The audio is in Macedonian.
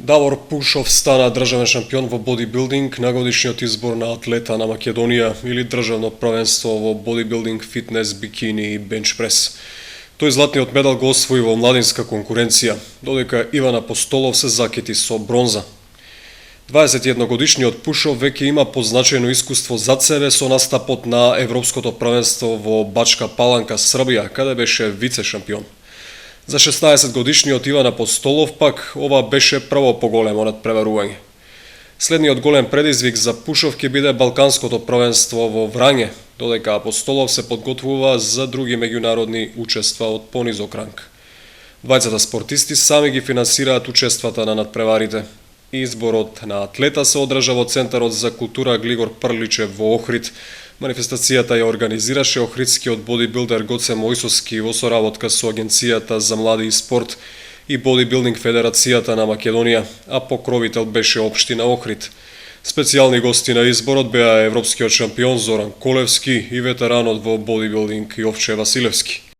Давор Пушов стана државен шампион во бодибилдинг на годишниот избор на атлета на Македонија или државно првенство во бодибилдинг, фитнес, бикини и бенчпрес. Тој златниот медал го освои во младинска конкуренција, додека Иван Апостолов се закити со бронза. 21-годишниот Пушов веќе има позначајно искуство зад себе со настапот на Европското првенство во Бачка Паланка, Србија, каде беше вице-шампион. За 16-годишниот Иван Апостолов пак ова беше прво поголемо надпреварување. Следниот голем предизвик за Пушов ќе биде Балканското првенство во Врање, додека Апостолов се подготвува за други меѓународни учества од понизок ранг. Двајцата спортисти сами ги финансираат учествата на надпреварите. Изборот на атлета се одржа во Центарот за култура Глигор Прличев во Охрид. Манифестацијата ја организираше охридскиот бодибилдер Гоце Мојсовски во соработка со Агенцијата за млади и спорт и Бодибилдинг Федерацијата на Македонија, а покровител беше општина Охрид. Специјални гости на изборот беа европскиот шампион Зоран Колевски и ветеранот во бодибилдинг Јовче Василевски.